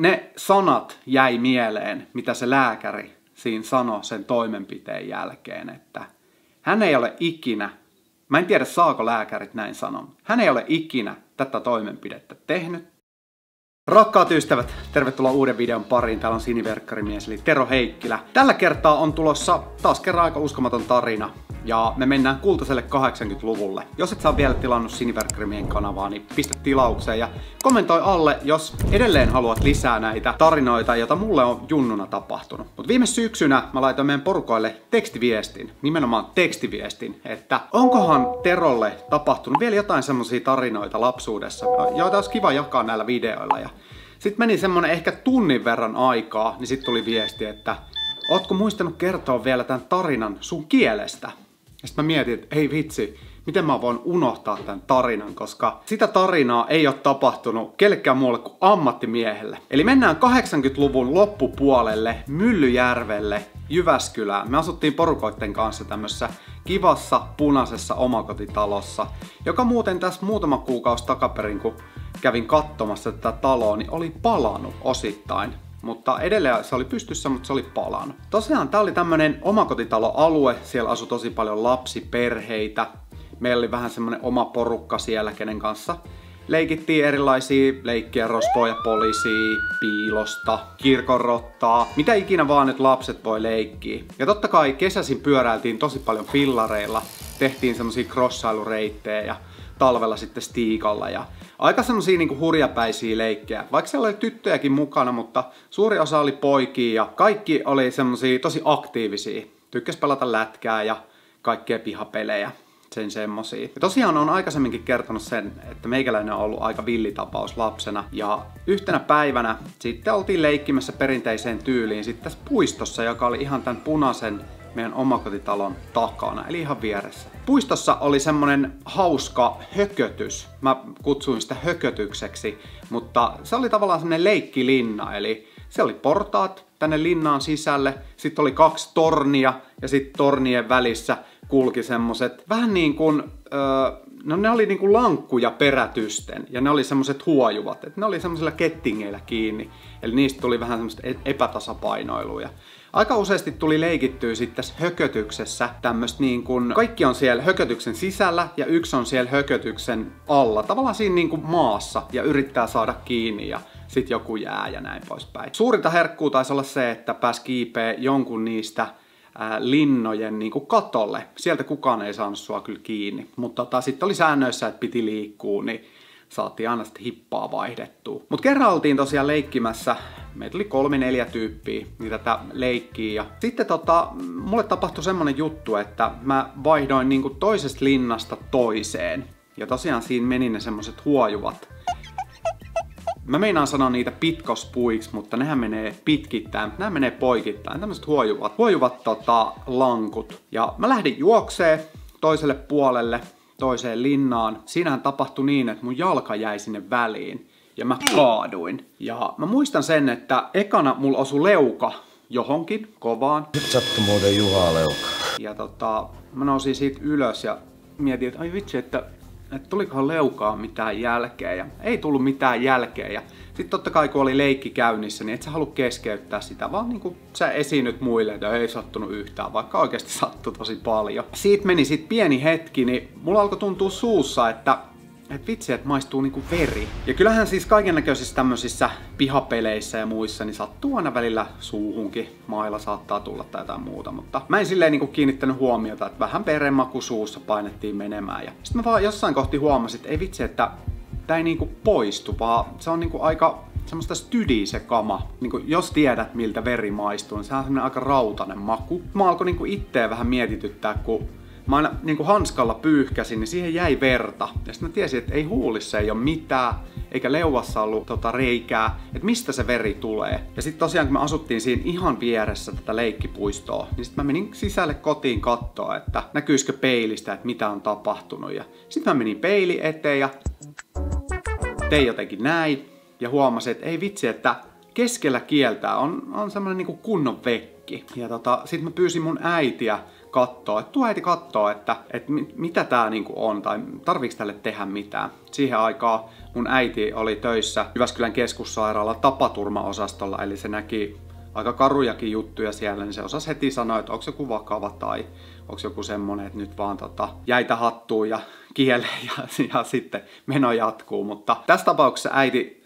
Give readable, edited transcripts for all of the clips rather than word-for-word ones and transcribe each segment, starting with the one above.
ne sanat jäi mieleen, mitä se lääkäri siinä sanoi sen toimenpiteen jälkeen, että hän ei ole ikinä, mä en tiedä saako lääkärit näin sanoa, hän ei ole ikinä tätä toimenpidettä tehnyt. Rakkaat ystävät, tervetuloa uuden videon pariin. Täällä on siniverkkarimies eli Tero Heikkilä. Tällä kertaa on tulossa taas kerran aika uskomaton tarina. Ja me mennään kultaiselle 80-luvulle. Jos et saa vielä tilannut Siniverkkarimien kanavaa, niin pistä tilaukseen ja kommentoi alle, jos edelleen haluat lisää näitä tarinoita, joita mulle on junnuna tapahtunut. Mutta viime syksynä mä laitoin meidän porukoille tekstiviestin, nimenomaan tekstiviestin, että onkohan Terolle tapahtunut vielä jotain semmosia tarinoita lapsuudessa, joita olisi kiva jakaa näillä videoilla. Ja sitten meni semmonen ehkä tunnin verran aikaa, niin sitten tuli viesti, että ootko muistanut kertoa vielä tämän tarinan sun kielestä? Ja sitten mä mietin, että ei vitsi, miten mä voin unohtaa tämän tarinan, koska sitä tarinaa ei ole tapahtunut kellekään muulle kuin ammattimiehelle. Eli mennään 80-luvun loppupuolelle Myllyjärvelle, Jyväskylään. Me asuttiin porukoitten kanssa tämmössä kivassa punaisessa omakotitalossa, joka muuten tässä muutama kuukausi takaperin, kun kävin katsomassa tätä taloa, niin oli palanut osittain. Mutta edelleen se oli pystyssä, mutta se oli palannut. Tosiaan tää oli tämmönen omakotitaloalue, siellä asui tosi paljon lapsiperheitä. Meillä oli vähän semmonen oma porukka siellä, kenen kanssa leikittiin erilaisia leikkiä, rosvoja, poliisia, piilosta, kirkonrottaa, mitä ikinä vaan nyt lapset voi leikkiä. Ja totta kai kesäisin pyöräiltiin tosi paljon fillareilla, tehtiin semmosia crossailureittejä ja talvella sitten stiikalla ja aika semmosia niinku hurjapäisiä leikkejä. Vaikka siellä oli tyttöjäkin mukana, mutta suuri osa oli poikia ja kaikki oli semmosia tosi aktiivisia. Tykkäs pelata lätkää ja kaikkea pihapelejä, sen semmosia. Ja tosiaan on aikaisemminkin kertonut sen, että meikäläinen on ollut aika villitapaus lapsena. Ja yhtenä päivänä sitten oltiin leikkimässä perinteiseen tyyliin sitten tässä puistossa, joka oli ihan tän punaisen meidän omakotitalon takana, eli ihan vieressä. Puistossa oli semmonen hauska hökötys. Mä kutsuin sitä hökötykseksi, mutta se oli tavallaan semmonen leikkilinna, eli se oli portaat tänne linnaan sisälle, sitten oli 2 tornia ja sitten tornien välissä kulki semmoset vähän niin kuin, no ne oli niin kuin lankkuja perätysten ja ne oli semmoset huojuvat, että ne oli semmoisilla kettingeillä kiinni, eli niistä tuli vähän semmoista epätasapainoiluja. Aika useasti tuli leikittyä sitten tässä hökötyksessä tämmöstä niin kuin, kaikki on siellä hökötyksen sisällä ja yksi on siellä hökötyksen alla, tavallaan siinä niin kuin maassa ja yrittää saada kiinni ja sit joku jää ja näin poispäin. Suurinta herkkuu taisi olla se, että pääsi kiipeä jonkun niistä linnojen niin kuin katolle. Sieltä kukaan ei saanut sua kyllä kiinni, mutta sitten oli säännöissä, että piti liikkua, niin saatiin aina sitten hippaa vaihdettua. Mut kerran oltiin tosiaan leikkimässä, meitä oli 3-4 tyyppiä niin tätä leikkiä. Ja sitten mulle tapahtui semmonen juttu, että mä vaihdoin niinku toisesta linnasta toiseen. Ja tosiaan siinä meni ne semmoset huojuvat. Mä meinaan sanoa niitä pitkospuiksi, mutta nehän menee pitkittäin, nämä menee poikittain. Tämmöset huojuvat lankut. Ja mä lähdin juokseen toiselle puolelle, toiseen linnaan. Siinähän tapahtui niin, että mun jalka jäi sinne väliin ja mä kaaduin. Ja mä muistan sen, että ekana mulla osui leuka johonkin kovaan. Nyt sattui muuten Juhaa leuka. Ja mä nousin siitä ylös ja mietin, että ai vitsi, että tulikohan leukaa mitään jälkeä. Ja ei tullut mitään jälkeä. Ja sitten totta kai kun oli leikki käynnissä, niin et sä halua keskeyttää sitä, vaan niinku sä esiinnyt muille, että ei sattunut yhtään, vaikka oikeasti sattui tosi paljon. Siitä meni sit pieni hetki, niin mulla alkoi tuntua suussa, että vitsi, että maistuu niinku veri. Ja kyllähän siis kaikennäköisissä tämmöisissä pihapeleissä ja muissa, niin sattuu aina välillä suuhunkin. Mailla saattaa tulla tai jotain muuta, mutta mä en silleen niinku kiinnittänyt huomiota, että vähän verenmaku suussa painettiin menemään. Ja sit mä vaan jossain kohti huomasin, että ei vitsi, että tää ei niinku poistu, vaan se on niinku aika semmoista stydiä se kama. Niinku jos tiedät miltä veri maistuu, niin se on semmonen aika rautainen maku. Mä alkoi niinku itteen vähän mietityttää, kun mä aina niin hanskalla pyyhkäsin, niin siihen jäi verta. Ja sitten mä tiesin, että ei huulissa ei ole mitään, eikä leuassa ollut reikää, että mistä se veri tulee. Ja sitten tosiaan kun me asuttiin siinä ihan vieressä tätä leikkipuistoa, niin sitten mä menin sisälle kotiin katsoa, että näkyisikö peilistä, että mitä on tapahtunut. Ja sitten mä menin peili eteen ja tein jotenkin näin. Ja huomasin, että ei vitsi, että keskellä kieltä on semmonen niinku kunnon vekki. Ja sit mä pyysin mun äitiä kattoo, että tuo äiti kattoo, että mitä tää niinku on tai tarviiko tälle tehdä mitään. Siihen aikaan mun äiti oli töissä Jyväskylän keskussairaalan tapaturmaosastolla, eli se näki aika karujakin juttuja siellä, niin se osasi heti sanoa, että onko joku vakava tai onko joku semmonen, että nyt vaan jäitä hattuun ja kieleen ja sitten meno jatkuu. Mutta tässä tapauksessa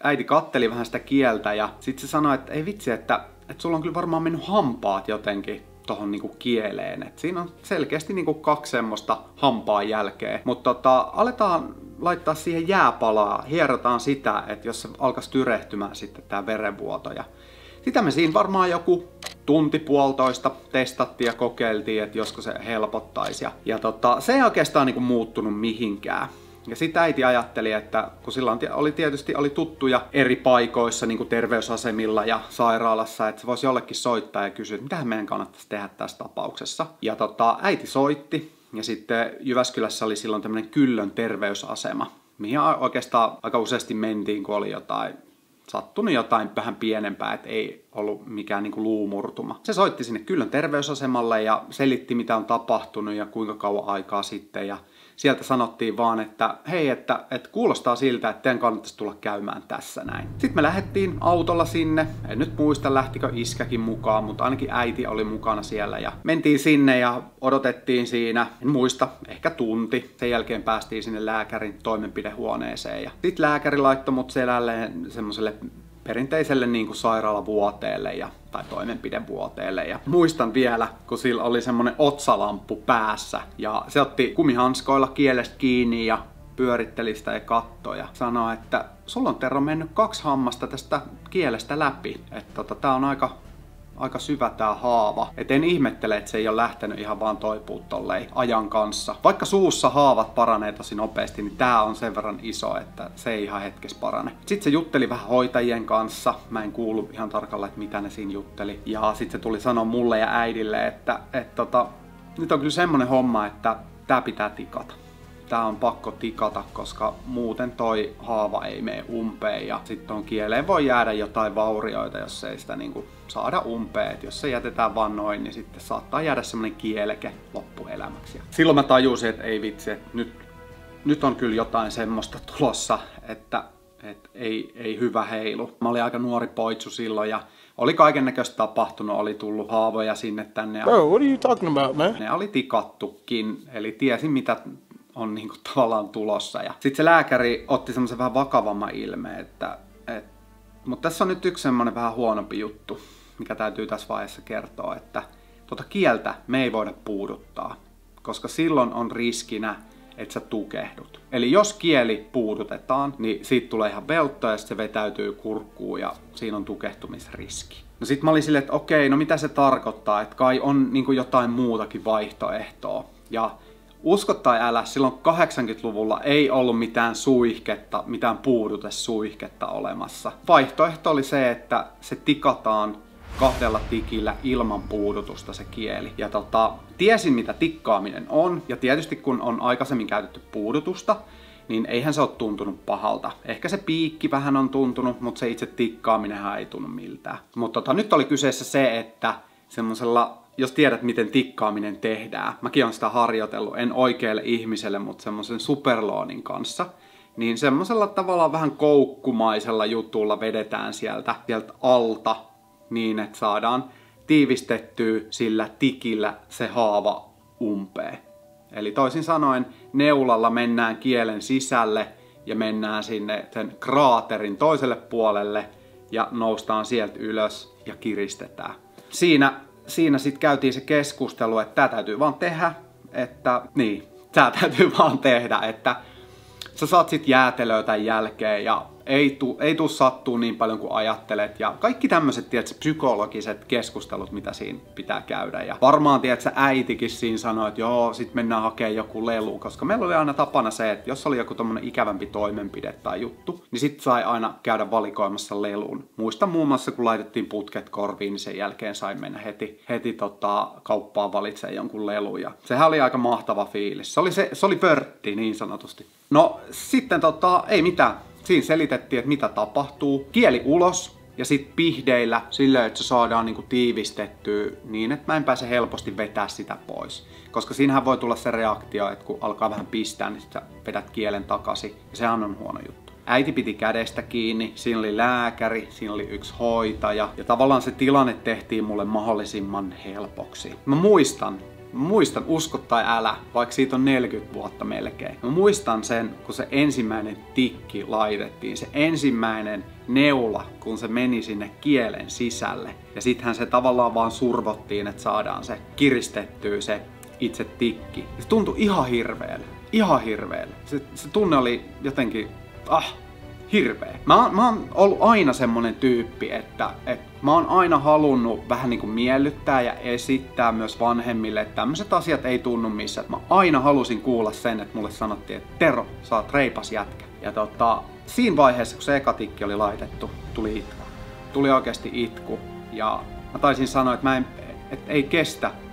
äiti katteli vähän sitä kieltä ja sitten se sanoi, että ei vitsi, että sulla on kyllä varmaan mennyt hampaat jotenkin tohon niinku kieleen. Et siinä on selkeästi niinku 2 semmoista hampaan jälkeä. Mutta aletaan laittaa siihen jääpalaa, hierotaan sitä, että jos se alkaisi tyrehtymään sitten tää verenvuoto. Ja sitä me siinä varmaan joku tunti puolitoista testattiin ja kokeiltiin, että josko se helpottaisi. Ja se ei oikeastaan niinku muuttunut mihinkään. Ja sitten äiti ajatteli, että kun silloin oli tuttuja eri paikoissa, niin kuin terveysasemilla ja sairaalassa, että se voisi jollekin soittaa ja kysyä, että mitähän meidän kannattaisi tehdä tässä tapauksessa. Ja äiti soitti, ja sitten Jyväskylässä oli silloin tämmöinen Kyllön terveysasema, mihin oikeastaan aika useasti mentiin, kun oli sattunut jotain vähän pienempää, että ei ollut mikään niinku luumurtuma. Se soitti sinne Kyllön terveysasemalle ja selitti, mitä on tapahtunut ja kuinka kauan aikaa sitten. Ja sieltä sanottiin vaan, että hei, että kuulostaa siltä, että teidän kannattaisi tulla käymään tässä näin. Sitten me lähdettiin autolla sinne. En nyt muista, lähtikö iskäkin mukaan, mutta ainakin äiti oli mukana siellä. Ja mentiin sinne ja odotettiin siinä, en muista, ehkä tunti. Sen jälkeen päästiin sinne lääkärin toimenpidehuoneeseen. Ja sitten lääkäri laittoi mut selälleen semmoiselle perinteiselle niin kuin sairaalavuoteelle tai toimenpidevuoteelle. Ja muistan vielä, kun sillä oli semmonen otsalamppu päässä ja se otti kumihanskoilla kielestä kiinni ja pyöritteli sitä ja kattoi ja sanoi, että sulla on Tero mennyt 2 hammasta tästä kielestä läpi. Että tää on aika syvä tää haava. Et en ihmettele, että se ei ole lähtenyt ihan vaan toipuu tolleen ajan kanssa. Vaikka suussa haavat paranee tosi nopeasti, niin tää on sen verran iso, että se ei ihan hetkessä parane. Sitten se jutteli vähän hoitajien kanssa. Mä en kuullut ihan tarkalleen, että mitä ne siinä jutteli. Ja sitten se tuli sanoa mulle ja äidille, että nyt on kyllä semmonen homma, että tää pitää tikata. Tää on pakko tikata, koska muuten toi haava ei mene umpeen ja sitten on kieleen voi jäädä jotain vaurioita, jos ei sitä niinku saada umpeen. Et jos se jätetään vaan noin, niin sitten saattaa jäädä semmonen kieleke loppuelämäksi. Silloin mä tajusin, että ei vitsi, että nyt on kyllä jotain semmoista tulossa, että ei hyvä heilu. Mä olin aika nuori poitsu silloin ja oli kaikennäköistä tapahtunut, oli tullut haavoja sinne tänne. Bro, what are you talking about, man? Ne oli tikattukin, eli tiesin mitä on niinku tavallaan tulossa. Ja sitten se lääkäri otti semmoisen vähän vakavamman ilmeen, mutta tässä on nyt yksi semmoinen vähän huonompi juttu, mikä täytyy tässä vaiheessa kertoa, että kieltä me ei voida puuduttaa, koska silloin on riskinä, että sä tukehdut. Eli jos kieli puudutetaan, niin siitä tulee ihan velttoa ja se vetäytyy kurkkuun ja siinä on tukehtumisriski. No sit mä olin silleen, että okei, no mitä se tarkoittaa, että kai on niinku jotain muutakin vaihtoehtoa. Ja usko tai älä, silloin 80-luvulla ei ollut mitään suihketta, mitään puudutesuihketta olemassa. Vaihtoehto oli se, että se tikataan 2 tikillä ilman puudutusta se kieli. Ja tiesin mitä tikkaaminen on, ja tietysti kun on aikaisemmin käytetty puudutusta, niin eihän se ole tuntunut pahalta. Ehkä se piikki vähän on tuntunut, mutta se itse tikkaaminenhan ei tunnu miltään. Mutta nyt oli kyseessä se, että semmosella, jos tiedät miten tikkaaminen tehdään, mäkin olen sitä harjoitellut, en oikealle ihmiselle, mutta semmoisen superloonin kanssa, niin semmosella tavallaan vähän koukkumaisella jutulla vedetään sieltä alta niin, että saadaan tiivistettyä sillä tikillä se haava umpeen. Eli toisin sanoen neulalla mennään kielen sisälle ja mennään sinne sen kraaterin toiselle puolelle ja noustaan sieltä ylös ja kiristetään. Siinä sitten käytiin se keskustelu, että tää täytyy vaan tehdä, että sä saat sit jäätelöä tämän jälkeen ja ei tuu sattuu niin paljon kuin ajattelet ja kaikki tämmöiset psykologiset keskustelut, mitä siinä pitää käydä. Ja varmaan äitikin siinä sanoi, että joo, sit mennään hakemaan joku lelu, koska meillä oli aina tapana se, että jos oli joku tommonen ikävämpi toimenpide tai juttu, niin sit sai aina käydä valikoimassa leluun. Muistan muun muassa, kun laitettiin putket korviin, niin sen jälkeen sai mennä heti kauppaan valitsemaan jonkun lelun. Ja sehän oli aika mahtava fiilis. Se oli vörtti niin sanotusti. No sitten ei mitään. Siinä selitettiin, että mitä tapahtuu. Kieli ulos ja sit pihdeillä silleen, että se saadaan niinku tiivistettyä niin, että mä en pääse helposti vetää sitä pois. Koska siinähän voi tulla se reaktio, että kun alkaa vähän pistää, niin sit sä vedät kielen takaisin ja sehän on huono juttu. Äiti piti kädestä kiinni, siinä oli lääkäri, siinä oli yksi hoitaja ja tavallaan se tilanne tehtiin mulle mahdollisimman helpoksi. Mä muistan, usko tai älä, vaikka siitä on 40 vuotta melkein. Mä muistan sen, kun se ensimmäinen tikki laitettiin, se ensimmäinen neula, kun se meni sinne kielen sisälle. Ja sittenhän se tavallaan vaan survottiin, että saadaan se kiristettyä se itse tikki. Se tuntui ihan hirveelle. Ihan hirveelle. Se tunne oli jotenkin, hirveä. Mä oon ollut aina semmonen tyyppi, että mä oon aina halunnut vähän niinku miellyttää ja esittää myös vanhemmille, että tämmöiset asiat ei tunnu missään. Mä aina halusin kuulla sen, että mulle sanottiin, että Tero, sä oot reipas jätkä. Ja siinä vaiheessa, kun se eka tikki oli laitettu, tuli itku. Tuli oikeasti itku. Ja mä taisin sanoa, että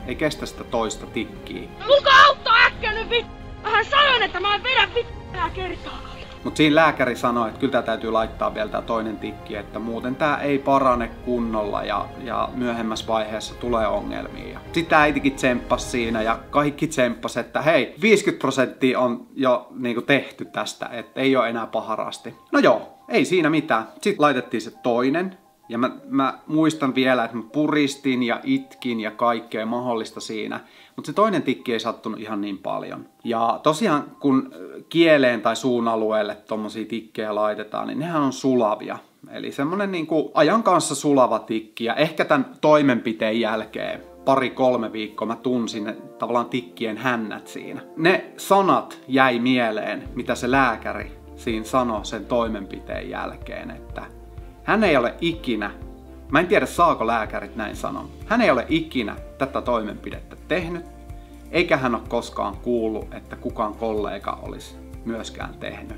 ei kestä sitä toista tikkiä. Muka auttaa äkkiä nyt vittu! Mähän sanoin, että mä en vedä vittu kertaa. Mutta siinä lääkäri sanoi, että kyllä tää täytyy laittaa vielä tää toinen tikki, että muuten tää ei parane kunnolla ja myöhemmässä vaiheessa tulee ongelmia. Sitten äitikin tsemppasi siinä ja kaikki tsemppasi, että hei, 50% on jo niinku tehty tästä, että ei ole enää paharasti. No joo, ei siinä mitään. Sitten laitettiin se toinen. Ja mä muistan vielä, että mä puristin ja itkin ja kaikkea mahdollista siinä. Mutta se toinen tikki ei sattunut ihan niin paljon. Ja tosiaan kun kieleen tai suun alueelle tommosia tikkejä laitetaan, niin nehän on sulavia. Eli semmonen niinku ajan kanssa sulava tikki. Ja ehkä tämän toimenpiteen jälkeen 2-3 viikkoa mä tunsin ne tavallaan tikkien hännät siinä. Ne sanat jäi mieleen, mitä se lääkäri siinä sanoi sen toimenpiteen jälkeen, että hän ei ole ikinä, mä en tiedä saako lääkärit näin sanoa, hän ei ole ikinä tätä toimenpidettä tehnyt, eikä hän ole koskaan kuullut, että kukaan kollega olisi myöskään tehnyt.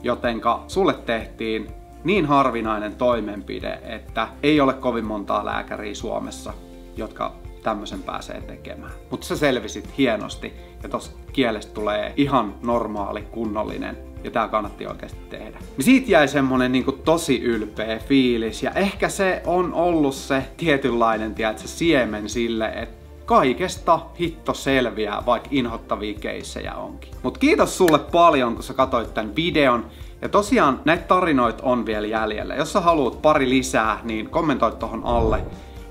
Jotenka sulle tehtiin niin harvinainen toimenpide, että ei ole kovin montaa lääkäriä Suomessa, jotka tämmöisen pääsee tekemään. Mutta sä selvisit hienosti ja tossa kielestä tulee ihan normaali, kunnollinen. Ja tää kannatti oikeasti tehdä. Siitä jäi semmonen niinku tosi ylpeä fiilis. Ja ehkä se on ollut se tietynlainen, tiedätkö, siemen sille, että kaikesta hitto selviää, vaikka inhottavia keissejä onkin. Mut kiitos sulle paljon, kun sä katsoit tän videon. Ja tosiaan näitä tarinoita on vielä jäljellä. Jos sä haluat pari lisää, niin kommentoi tohon alle.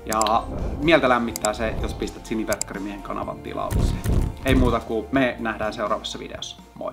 Ja mieltä lämmittää se, jos pistät Siniverkkarimiehen kanavan tilaukseen. Ei muuta kuin me nähdään seuraavassa videossa. Moi!